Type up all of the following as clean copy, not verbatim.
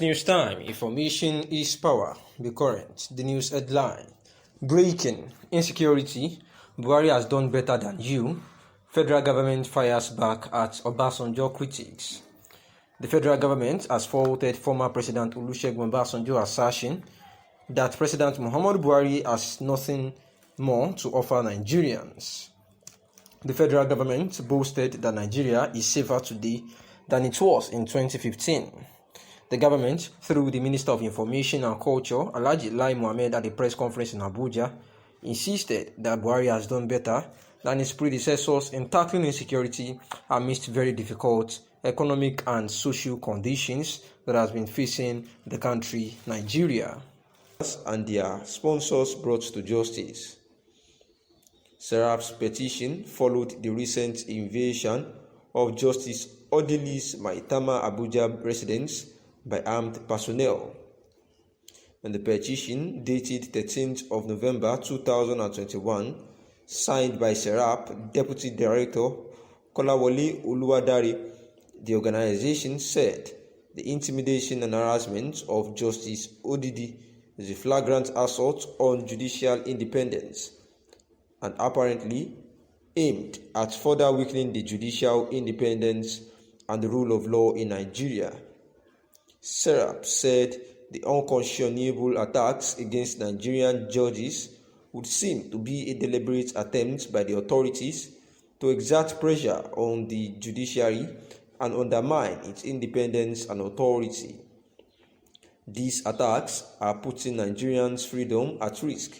It's news time. Information is power. Be current. The news headline. Breaking. Insecurity. Buhari has done better than you. Federal government fires back at Obasanjo critics. The federal government has faulted former President Olusegun Obasanjo, asserting that President Muhammadu Buhari has nothing more to offer Nigerians. The federal government boasted that Nigeria is safer today than it was in 2015. The government, through the Minister of Information and Culture, Alhaji Lai Mohammed, at a press conference in Abuja, insisted that Buhari has done better than his predecessors in tackling insecurity amidst very difficult economic and social conditions that has been facing the country, Nigeria, and their sponsors brought to justice. Serap's petition followed the recent invasion of Justice Odili's Maitama Abuja residence by armed personnel. And the petition, dated 13th of November 2021, signed by Serap Deputy Director Kolawole Uluwadare, the organization said the intimidation and harassment of Justice Odidi is a flagrant assault on judicial independence and apparently aimed at further weakening the judicial independence and the rule of law in Nigeria. Serap said the unconscionable attacks against Nigerian judges would seem to be a deliberate attempt by the authorities to exert pressure on the judiciary and undermine its independence and authority. These attacks are putting Nigerians' freedom at risk,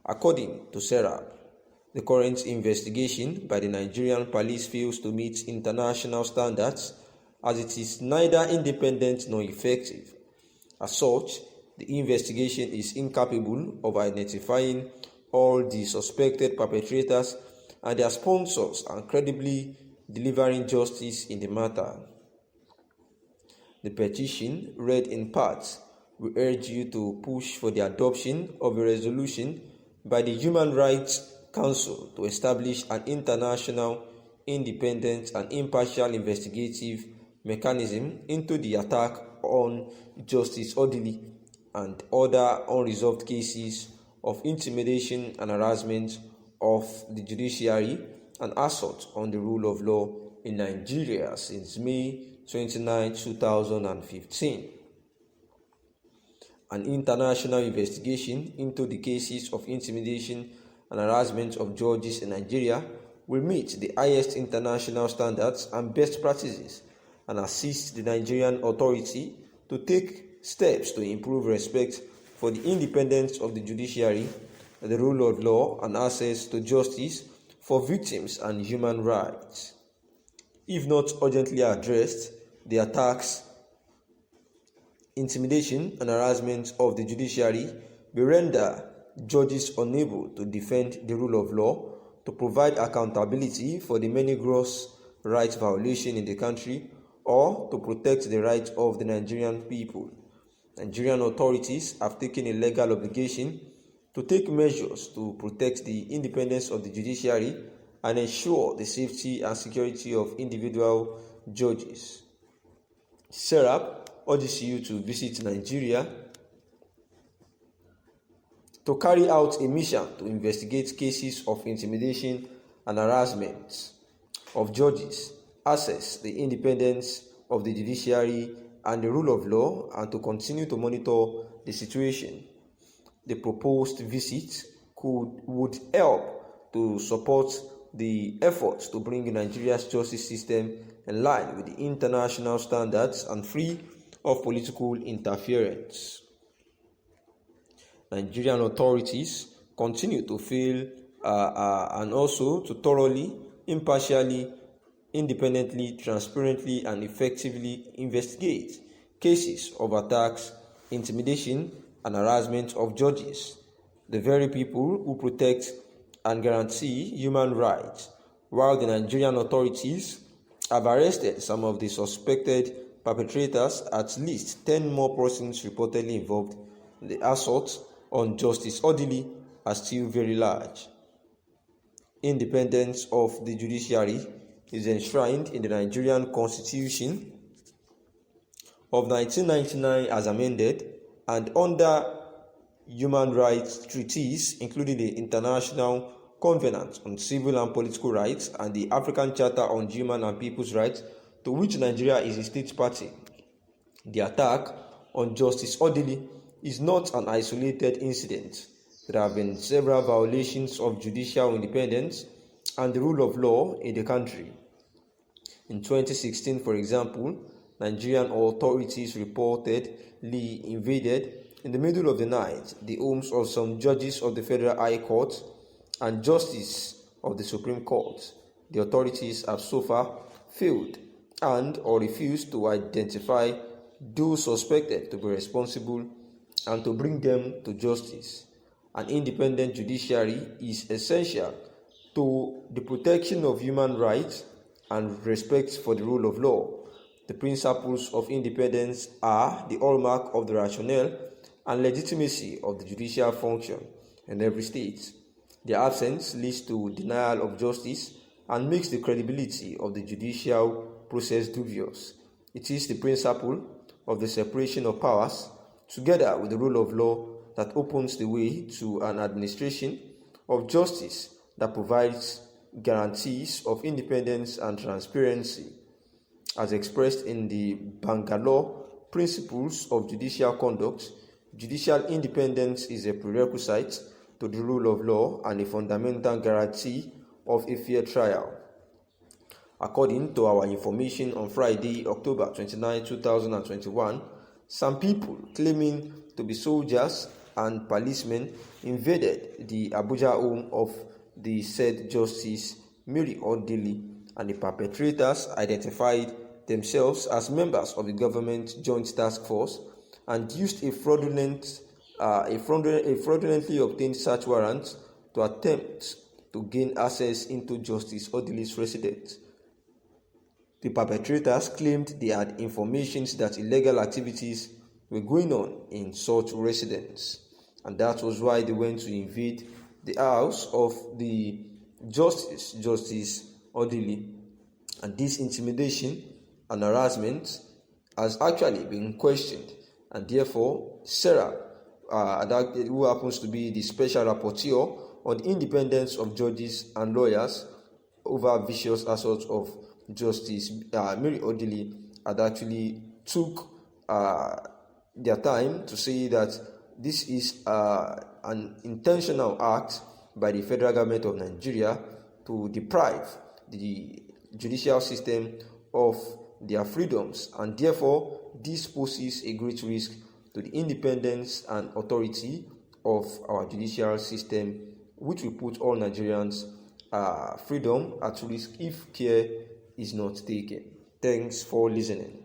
according to Serap. The current investigation by the Nigerian police fails to meet international standards, as it is neither independent nor effective. As such, the investigation is incapable of identifying all the suspected perpetrators and their sponsors and credibly delivering justice in the matter. The petition, read in part, we urge you to push for the adoption of a resolution by the Human Rights Council to establish an international, independent and impartial investigative mechanism into the attack on Justice Odili and other unresolved cases of intimidation and harassment of the judiciary and assault on the rule of law in Nigeria since May 29, 2015. An international investigation into the cases of intimidation and harassment of judges in Nigeria will meet the highest international standards and best practices and assist the Nigerian authority to take steps to improve respect for the independence of the judiciary, the rule of law, and access to justice for victims and human rights. If not urgently addressed, the attacks, intimidation, and harassment of the judiciary will render judges unable to defend the rule of law, to provide accountability for the many gross rights violations in the country, or to protect the rights of the Nigerian people. Nigerian authorities have taken a legal obligation to take measures to protect the independence of the judiciary and ensure the safety and security of individual judges. Serap urges you to visit Nigeria to carry out a mission to investigate cases of intimidation and harassment of judges, assess the independence of the judiciary and the rule of law, and to continue to monitor the situation. The proposed visit would help to support the efforts to bring Nigeria's justice system in line with the international standards and free of political interference. Nigerian authorities continue to fail and also to thoroughly, impartially, independently, transparently, and effectively investigate cases of attacks, intimidation, and harassment of judges, the very people who protect and guarantee human rights, while the Nigerian authorities have arrested some of the suspected perpetrators. At least 10 more persons reportedly involved in the assault on Justice Odili are still very large. Independence of the judiciary is enshrined in the Nigerian Constitution of 1999 as amended, and under human rights treaties, including the International Covenant on Civil and Political Rights and the African Charter on Human and People's Rights, to which Nigeria is a state party. The attack on Justice Odili is not an isolated incident. There have been several violations of judicial independence and the rule of law in the country. In 2016, for example, Nigerian authorities reportedly invaded in the middle of the night the homes of some judges of the Federal High Court and justices of the Supreme Court. The authorities have so far failed and/or refused to identify those suspected to be responsible and to bring them to justice. An independent judiciary is essential to the protection of human rights and respect for the rule of law. The principles of independence are the hallmark of the rationale and legitimacy of the judicial function in every state. Their absence leads to denial of justice and makes the credibility of the judicial process dubious. It is the principle of the separation of powers, together with the rule of law, that opens the way to an administration of justice that provides guarantees of independence and transparency. As expressed in the Bangalore Principles of Judicial Conduct, judicial independence is a prerequisite to the rule of law and a fundamental guarantee of a fair trial. According to our information on Friday, October 29, 2021, some people claiming to be soldiers and policemen invaded the Abuja home of the said Justice Mary Odili, and the perpetrators identified themselves as members of the government joint task force and used a fraudulently obtained search warrant to attempt to gain access into Justice Odili's residence. The perpetrators claimed they had information that illegal activities were going on in such residence, and that was why they went to invade the house of the Justice Odili. And this intimidation and harassment has actually been questioned, and therefore Sarah, who happens to be the special rapporteur on the independence of judges and lawyers over vicious assaults of Justice Mary Odili, had actually took their time to say that this is an intentional act by the federal government of Nigeria to deprive the judicial system of their freedoms, and therefore this poses a great risk to the independence and authority of our judicial system, which will put all Nigerians' freedom at risk if care is not taken. Thanks for listening.